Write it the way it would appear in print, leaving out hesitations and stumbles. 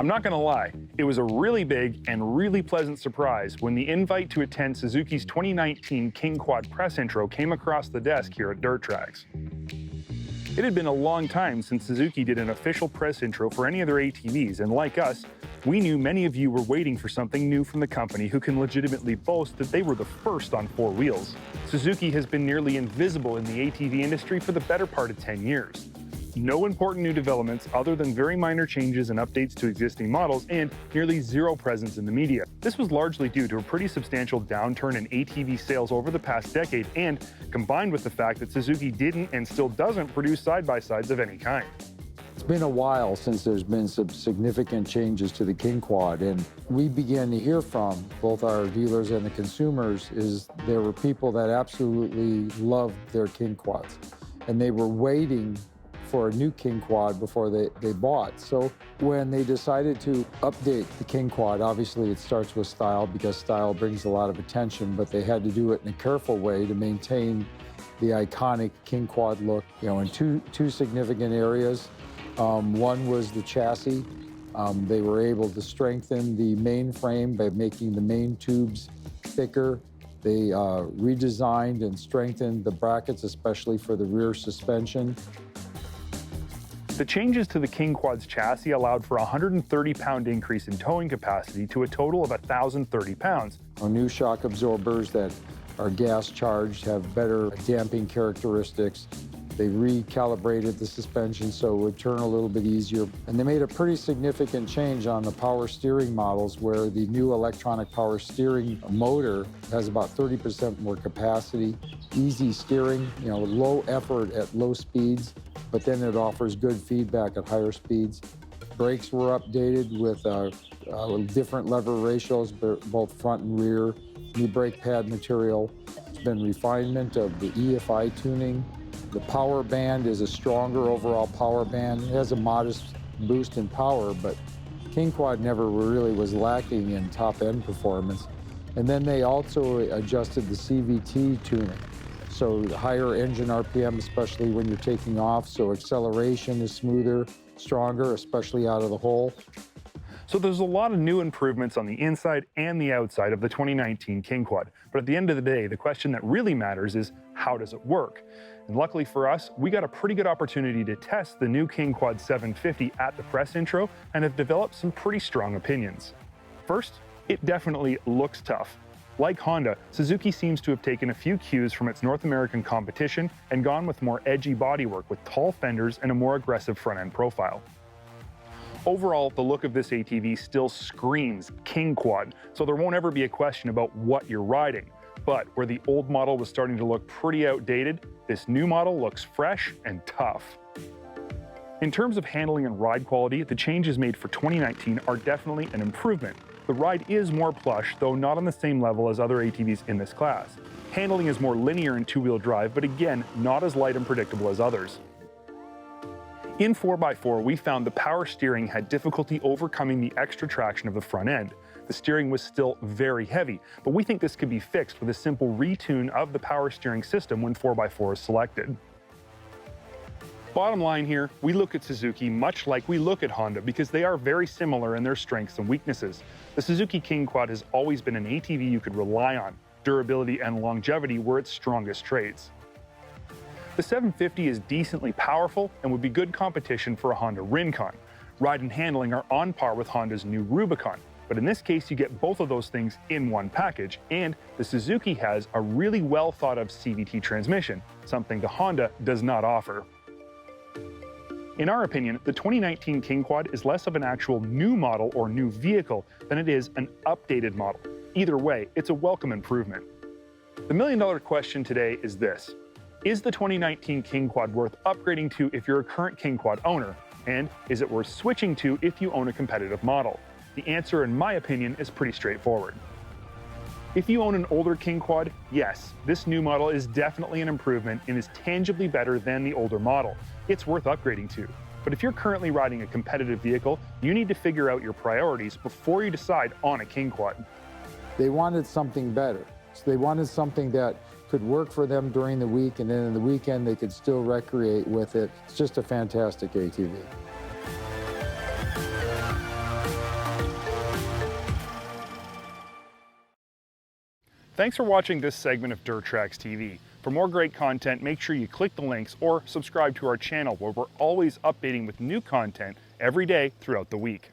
I'm not gonna lie, it was a really big and really pleasant surprise when the invite to attend Suzuki's 2019 KingQuad press intro came across the desk here at Dirt Trax. It had been a long time since Suzuki did an official press intro for any of their ATVs, and like us, we knew many of you were waiting for something new from the company who can legitimately boast that they were the first on four wheels. Suzuki has been nearly invisible in the ATV industry for the better part of 10 years. No important new developments other than very minor changes and updates to existing models, and nearly zero presence in the media. This was largely due to a pretty substantial downturn in ATV sales over the past decade, and combined with the fact that Suzuki didn't and still doesn't produce side-by-sides of any kind. It's been a while since there's been some significant changes to the KingQuad, and we began to hear from both our dealers and the consumers is there were people that absolutely loved their KingQuads, and they were waiting for a new KingQuad before they bought. So when they decided to update the KingQuad, obviously it starts with style because style brings a lot of attention, but they had to do it in a careful way to maintain the iconic KingQuad look, in two significant areas. One was the chassis. They were able to strengthen the main frame by making the main tubes thicker. They redesigned and strengthened the brackets, especially for the rear suspension. The changes to the KingQuad's chassis allowed for a 130-pound increase in towing capacity to a total of 1,030 pounds. New shock absorbers that are gas-charged have better damping characteristics. They recalibrated the suspension so it would turn a little bit easier. And they made a pretty significant change on the power steering models where the new electronic power steering motor has about 30% more capacity, easy steering, low effort at low speeds, but then it offers good feedback at higher speeds. Brakes were updated with different lever ratios, both front and rear, new brake pad material. There's been refinement of the EFI tuning. The power band is a stronger overall power band. It has a modest boost in power, but KingQuad never really was lacking in top-end performance. And then they also adjusted the CVT tuning. So higher engine RPM, especially when you're taking off, so acceleration is smoother, stronger, especially out of the hole. So there's a lot of new improvements on the inside and the outside of the 2019 KingQuad. But at the end of the day, the question that really matters is, how does it work? And luckily for us, we got a pretty good opportunity to test the new KingQuad 750 at the press intro and have developed some pretty strong opinions. First, it definitely looks tough. Like Honda, Suzuki seems to have taken a few cues from its North American competition and gone with more edgy bodywork with tall fenders and a more aggressive front-end profile. Overall, the look of this ATV still screams KingQuad, so there won't ever be a question about what you're riding. But where the old model was starting to look pretty outdated, this new model looks fresh and tough. In terms of handling and ride quality, the changes made for 2019 are definitely an improvement. The ride is more plush, though not on the same level as other ATVs in this class. Handling is more linear in two-wheel drive, but again, not as light and predictable as others. In 4x4, we found the power steering had difficulty overcoming the extra traction of the front end. The steering was still very heavy, but we think this could be fixed with a simple retune of the power steering system when 4x4 is selected. Bottom line here, we look at Suzuki much like we look at Honda because they are very similar in their strengths and weaknesses. The Suzuki KingQuad has always been an ATV you could rely on. Durability and longevity were its strongest traits. The 750 is decently powerful and would be good competition for a Honda Rincon. Ride and handling are on par with Honda's new Rubicon, but in this case you get both of those things in one package, and the Suzuki has a really well thought of CVT transmission, something the Honda does not offer. In our opinion, the 2019 KingQuad is less of an actual new model or new vehicle than it is an updated model. Either way, it's a welcome improvement. The million-dollar question today is this: is the 2019 KingQuad worth upgrading to if you're a current KingQuad owner? And is it worth switching to if you own a competitive model? The answer, in my opinion, is pretty straightforward. If you own an older KingQuad, yes, this new model is definitely an improvement and is tangibly better than the older model. It's worth upgrading to. But if you're currently riding a competitive vehicle, you need to figure out your priorities before you decide on a KingQuad. They wanted something better. So they wanted something that could work for them during the week, and then in the weekend they could still recreate with it. It's just a fantastic ATV. Thanks for watching this segment of Dirt Trax TV. For more great content, make sure you click the links or subscribe to our channel where we're always updating with new content every day throughout the week.